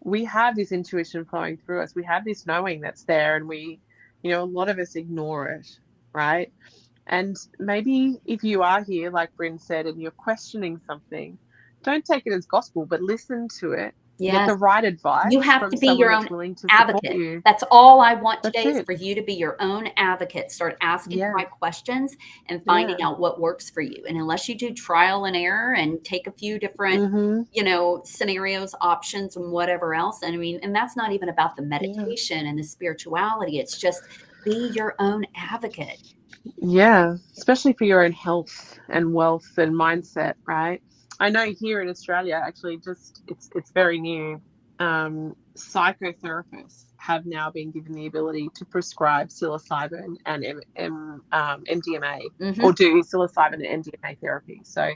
we have this intuition flowing through us. We have this knowing that's there, and we, a lot of us ignore it, right? And maybe if you are here, like Bryn said, and you're questioning something, don't take it as gospel, but listen to it. Get the right advice. You have to be your own advocate. You. That's all I want today is for you to be your own advocate. Start asking the right questions and finding out what works for you. And unless you do trial and error and take a few different, scenarios, options, and whatever else. And that's not even about the meditation and the spirituality. It's just be your own advocate. Yeah, especially for your own health and wealth and mindset, right? I know here in Australia, actually, it's very new. Psychotherapists have now been given the ability to prescribe psilocybin and MDMA, or do psilocybin and MDMA therapy. So,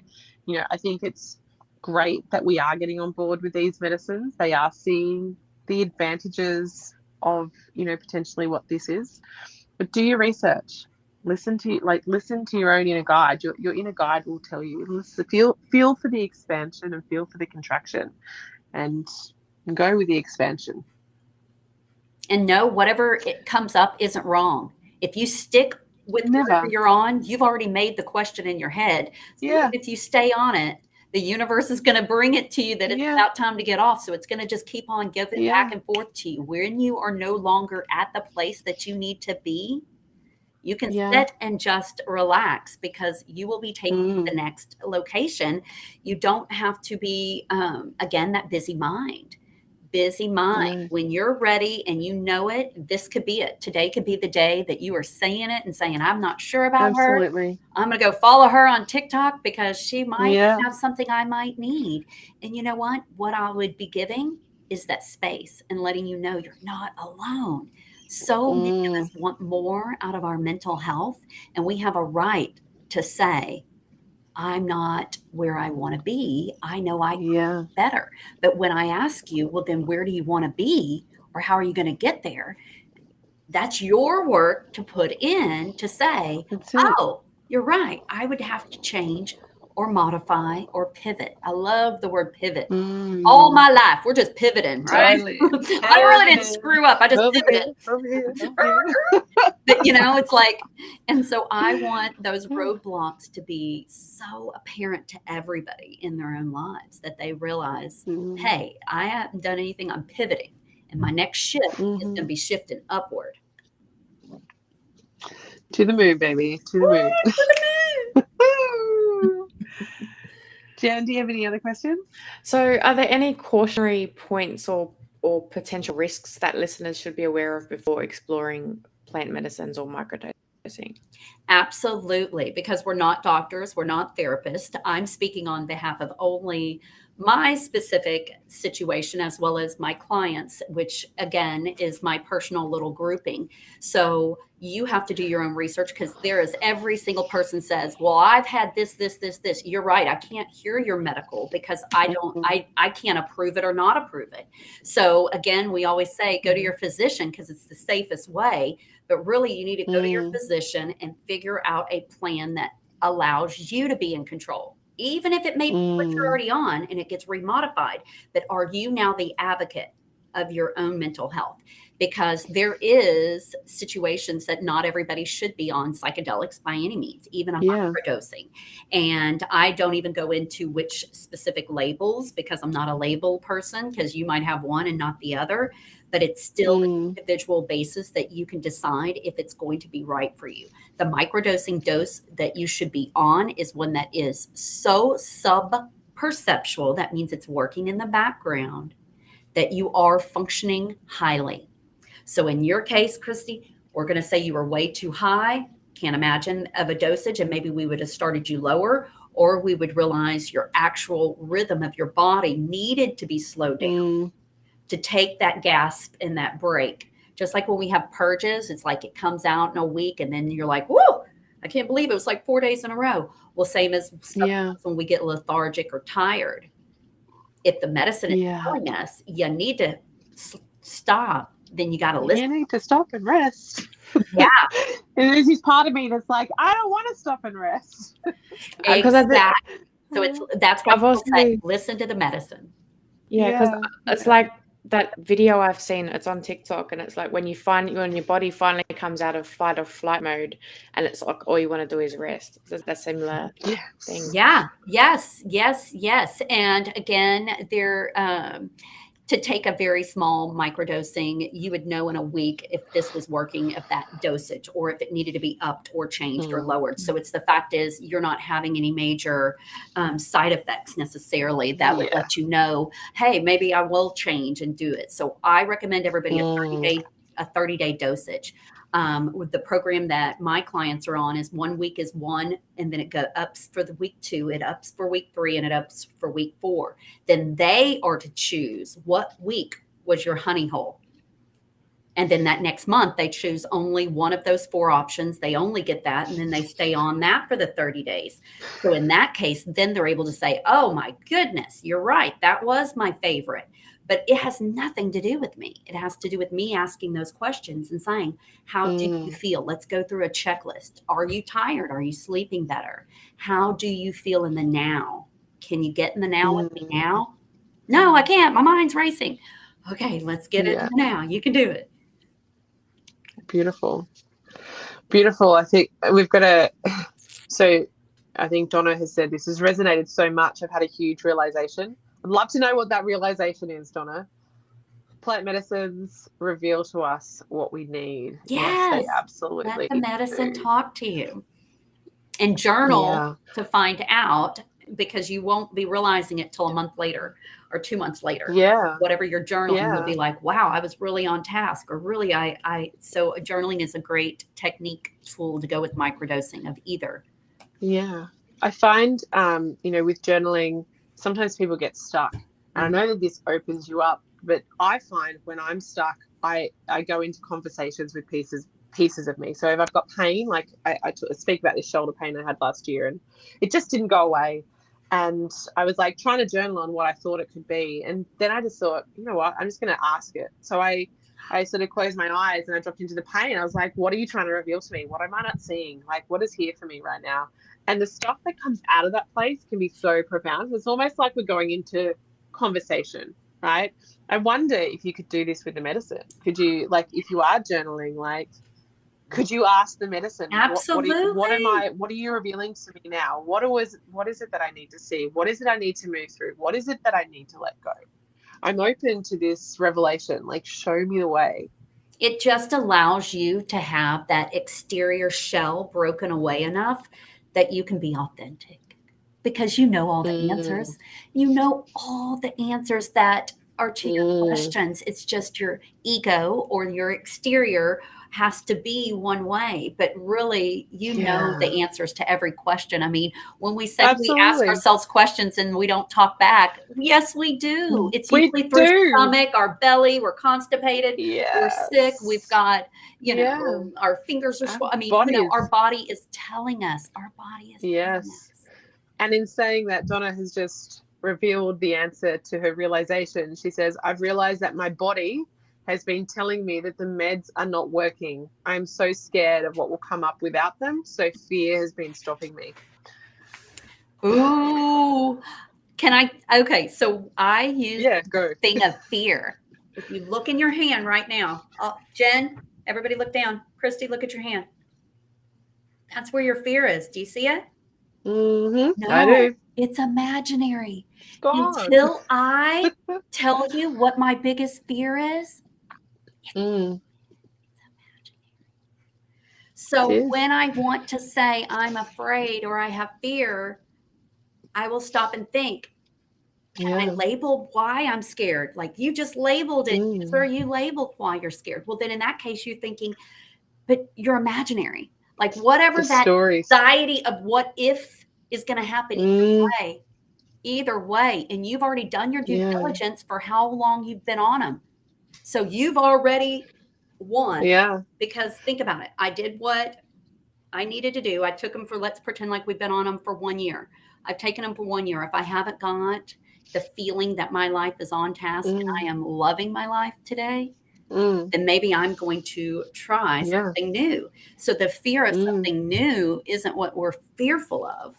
I think it's great that we are getting on board with these medicines. They are seeing the advantages of, potentially what this is. But do your research. Listen to your own inner guide. Your inner guide will tell you. Listen, feel for the expansion and feel for the contraction, and go with the expansion. And know whatever it comes up isn't wrong. If you stick with whatever you're on, you've already made the question in your head. So if you stay on it, the universe is going to bring it to you that it's about time to get off. So it's going to just keep on giving back and forth to you. When you are no longer at the place that you need to be, you can sit and just relax, because you will be taken to the next location. You don't have to be, again, that busy mind. When you're ready and you know it, this could be it. Today could be the day that you are saying it and saying, I'm not sure about her. I'm going to go follow her on TikTok because she might have something I might need. And you know what? What I would be giving is that space and letting you know you're not alone. So many of us want more out of our mental health, and we have a right to say, I'm not where I want to be. I know I can be better. But when I ask you, well, then where do you want to be, or how are you going to get there? That's your work to put in to say, oh, you're right. I would have to change or modify or pivot. I love the word pivot. All my life, we're just pivoting, right? Totally. I really didn't screw up. I just pivoted. But, it's like, and so I want those roadblocks to be so apparent to everybody in their own lives, that they realize, hey, I haven't done anything. I'm pivoting. And my next shift is going to be shifting upward. To the moon, baby. To the moon. To the moon. Jan, do you have any other questions? So are there any cautionary points or potential risks that listeners should be aware of before exploring plant medicines or microdosing? Absolutely, because we're not doctors, we're not therapists. I'm speaking on behalf of only my specific situation as well as my clients, which again is my personal little grouping. So you have to do your own research because there is every single person says, well, I've had this. You're right. I can't hear your medical because I can't approve it or not approve it. So again, we always say go to your physician because it's the safest way. But really, you need to go to your physician and figure out a plan that allows you to be in control, even if it may be what you're already on and it gets remodified. But are you now the advocate of your own mental health? Because there is situations that not everybody should be on psychedelics by any means, even a microdosing. And I don't even go into which specific labels because I'm not a label person, because you might have one and not the other. But it's still an individual basis that you can decide if it's going to be right for you. The microdosing dose that you should be on is one that is so sub-perceptual, that means it's working in the background, that you are functioning highly. So in your case, Christy, we're going to say you were way too high. Can't imagine of a dosage, and maybe we would have started you lower, or we would realize your actual rhythm of your body needed to be slowed down. To take that gasp and that break. Just like when we have purges, it's like it comes out in a week and then you're like, whoa, I can't believe it was like 4 days in a row. Well, same as when we get lethargic or tired. If the medicine is telling us you need to stop, then you got to listen. You need to stop and rest. Yeah. And there's this part of me that's like, I don't want to stop and rest. Exactly. So that's why people say, listen to the medicine. Yeah, because it's like that video I've seen, it's on TikTok, and it's like when your body finally comes out of fight or flight mode, and it's like all you want to do is rest. It's that similar thing. Yeah. Yes. And again, to take a very small microdosing, you would know in a week if this was working at that dosage or if it needed to be upped or changed or lowered. So it's the fact is you're not having any major side effects necessarily that would let you know, hey, maybe I will change and do it. So I recommend everybody a 30-day dosage. With the program that my clients are on is 1 week is one, and then it ups for the week 2, it ups for week 3, and it ups for week 4. Then they are to choose what week was your honey hole. And then that next month, they choose only one of those 4 options. They only get that, and then they stay on that for the 30 days. So in that case, then they're able to say, oh my goodness, you're right. That was my favorite. But it has nothing to do with me. It has to do with me asking those questions and saying, how do you feel? Let's go through a checklist. Are you tired? Are you sleeping better? How do you feel in the now? Can you get in the now with me now? No, I can't. My mind's racing. Okay, let's get into the now. You can do it. Beautiful. I think we've got so I think Donna has said this has resonated so much. I've had a huge realization. I'd love to know what that realization is, Donna. Plant medicines reveal to us what we need. Yes, they absolutely let the medicine talk to you. And journal to find out, because you won't be realizing it till a month later or 2 months later. Yeah. Whatever you're journaling, you'll be like, wow, I was really on task, or really so journaling is a great technique tool to go with microdosing of either. Yeah. I find, with journaling, sometimes people get stuck. And I know that this opens you up, but I find when I'm stuck, I go into conversations with pieces of me. So if I've got pain, like I speak about this shoulder pain I had last year, and it just didn't go away. And I was like trying to journal on what I thought it could be. And then I just thought, you know what, I'm just going to ask it. So I sort of closed my eyes and I dropped into the pain. I was like, what are you trying to reveal to me? What am I not seeing? Like, what is here for me right now? And the stuff that comes out of that place can be so profound. It's almost like we're going into conversation, right? I wonder if you could do this with the medicine. Could you, like, if you are journaling, like, could you ask the medicine? Absolutely. What are you revealing to me now? What is it that I need to see? What is it I need to move through? What is it that I need to let go? I'm open to this revelation. Like, show me the way. It just allows you to have that exterior shell broken away enough that you can be authentic, because you know all the answers. You know all the answers that are to your questions. It's just your ego or your exterior has to be one way, but really, know the answers to every question. I mean, when we say we ask ourselves questions and we don't talk back, yes, we do. It's usually through stomach, our belly, we're constipated, we're sick, we've got, our fingers are I mean, our body is telling us. Our body is telling us. And in saying that, Donna has just revealed the answer to her realization. She says, I've realized that my body has been telling me that the meds are not working. I'm so scared of what will come up without them. So fear has been stopping me. Ooh. Okay, so I use the thing of fear. If you look in your hand right now, Jen, everybody look down. Christy, look at your hand. That's where your fear is. Do you see it? Mm-hmm. No, I do. It's imaginary. Until I tell you what my biggest fear is, it's imaginary. So when I want to say I'm afraid or I have fear, I will stop and think, can I label why I'm scared? Like you just labeled it. Sir, you labeled why you're scared. Well, then in that case, you're thinking, but you're imaginary. Like whatever that anxiety of what if is going to happen either way. And you've already done your due diligence for how long you've been on them. So you've already won. Yeah. Because think about it. I did what I needed to do. I took them for, let's pretend like we've been on them for 1 year. I've taken them for 1 year. If I haven't got the feeling that my life is on task and I am loving my life today, then maybe I'm going to try something new. So the fear of something new isn't what we're fearful of.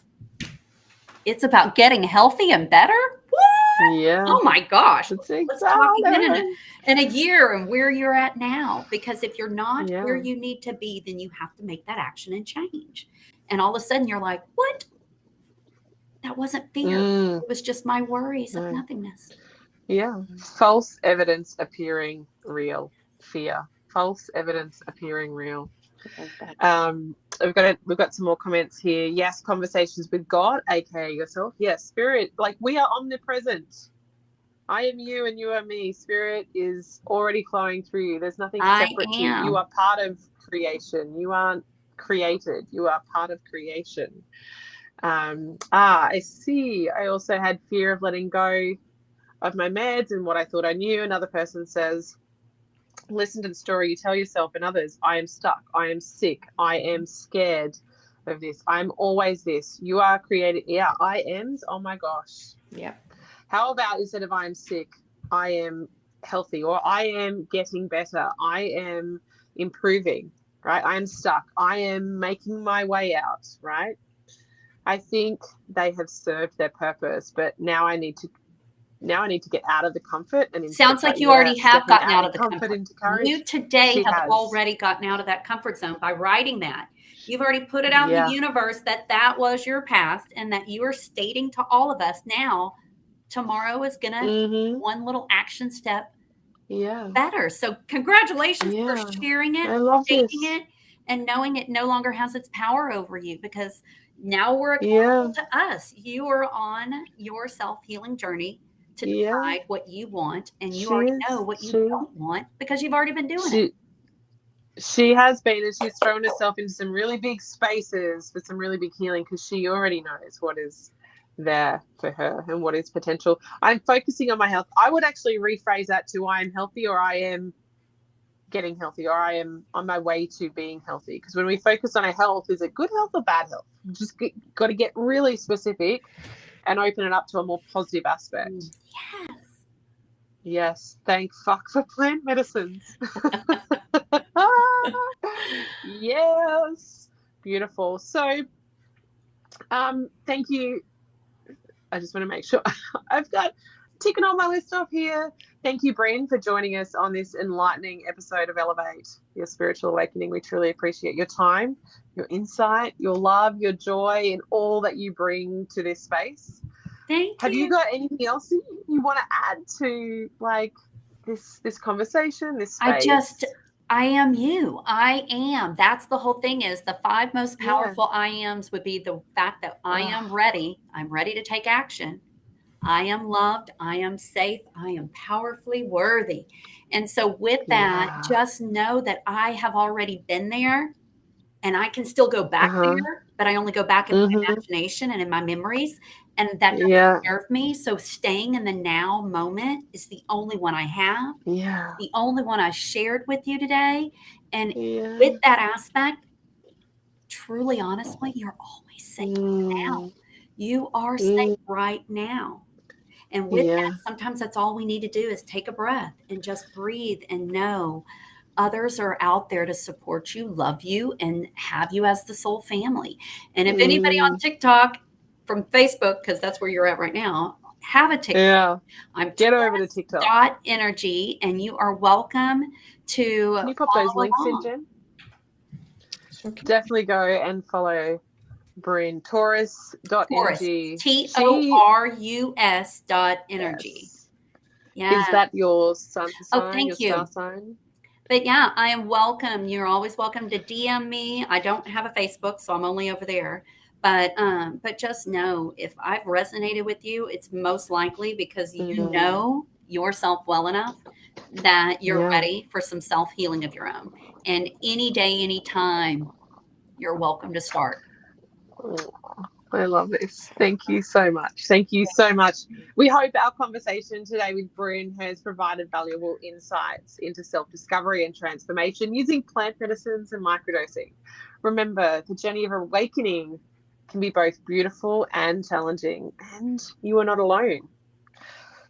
It's about getting healthy and better. What? Yeah. Oh my gosh. Let's talk again in a year and where you're at now. Because if you're not where you need to be, then you have to make that action and change. And all of a sudden you're like, what? That wasn't fear. It was just my worries of nothingness. Yeah. False evidence appearing real. Fear. False evidence appearing real. We've got some more comments here. Yes, conversations with God, aka yourself. Yes, spirit. Like we are omnipresent. I am you and you are me. Spirit is already flowing through you. There's nothing separate to you. You are part of creation. You aren't created. You are part of creation. I see. I also had fear of letting go of my meds and what I thought I knew. Another person says, listen to the story you tell yourself and others. I am stuck. I am sick. I am scared of this. I'm always this. You are created. Yeah, I am. Oh my gosh. Yeah. How about instead of I am sick, I am healthy, or I am getting better. I am improving, right? I am stuck. I am making my way out, right? I think they have served their purpose, but now I need to get out of the comfort and sounds like you already have gotten out of the comfort. Into courage. You today have already gotten out of that comfort zone by writing that. You've already put it out in the universe that was your past and that you are stating to all of us now. Tomorrow is gonna one little action step better. So congratulations for sharing it, stating it, and knowing it no longer has its power over you, because now we're accountable to us. You are on your self-healing journey to decide what you want, and you already know what you don't want because you've already been doing it. She has been, and she's thrown herself into some really big spaces for some really big healing because she already knows what is there for her and what is potential. I'm focusing on my health. I would actually rephrase that to I am healthy, or I am getting healthy, or I am on my way to being healthy. Because when we focus on our health, is it good health or bad health? We just got to get really specific and open it up to a more positive aspect. Yes. Thank fuck for plant medicines. Yes. Beautiful. So thank you. I just want to make sure I've got ticking all my list off here. Thank you, Bryn, for joining us on this enlightening episode of Elevate Your Spiritual Awakening. We truly appreciate your time, your insight, your love, your joy, and all that you bring to this space. Have you got anything else you want to add to like this conversation, this space? I am you. I am. That's the whole thing, is the 5 most powerful I ams would be the fact that I am ready. I'm ready to take action. I am loved. I am safe. I am powerfully worthy. And so with that, Yeah. just know that I have already been there and I can still go back there, but I only go back in my imagination and in my memories. And that doesn't Yeah. serve me. So staying in the now moment is the only one I have, Yeah. the only one I shared with you today. And Yeah. with that aspect, truly, honestly, you're always safe now. You are safe right now. And with Yeah. that, sometimes that's all we need to do is take a breath and just breathe and know others are out there to support you, love you, and have you as the soul family. And if anybody on TikTok from Facebook, because that's where you're at right now, have a TikTok. Yeah. I'm Get over to TikTok. Energy, and you are welcome to Can you pop follow those links in, along. Jen? Sure can. Definitely go and follow Bryn. Taurus.energy. Taurus.energy. Yes. Yeah. Is that your sun sign, thank your you. star sign? But yeah, I am welcome. You're always welcome to DM me. I don't have a Facebook, so I'm only over there. But just know if I've resonated with you, it's most likely because you know yourself well enough that you're ready for some self-healing of your own. And any day, any time, you're welcome to start. Oh, I love this. Thank you so much. Thank you so much. We hope our conversation today with Bryn has provided valuable insights into self-discovery and transformation using plant medicines and microdosing. Remember, the journey of awakening can be both beautiful and challenging, and you are not alone.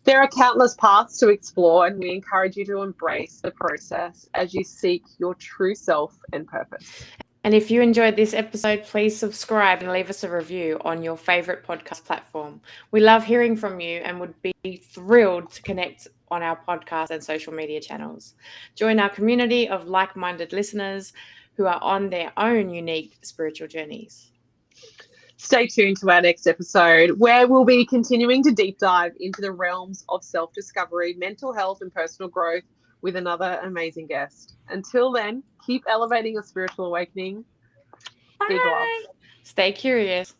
There are countless paths to explore, and we encourage you to embrace the process as you seek your true self and purpose. And if you enjoyed this episode, please subscribe and leave us a review on your favorite podcast platform. We love hearing from you and would be thrilled to connect on our podcast and social media channels. Join our community of like-minded listeners who are on their own unique spiritual journeys. Stay tuned to our next episode, where we'll be continuing to deep dive into the realms of self-discovery, mental health, and personal growth with another amazing guest. Until then, keep elevating your spiritual awakening. Bye. Big love. Stay curious.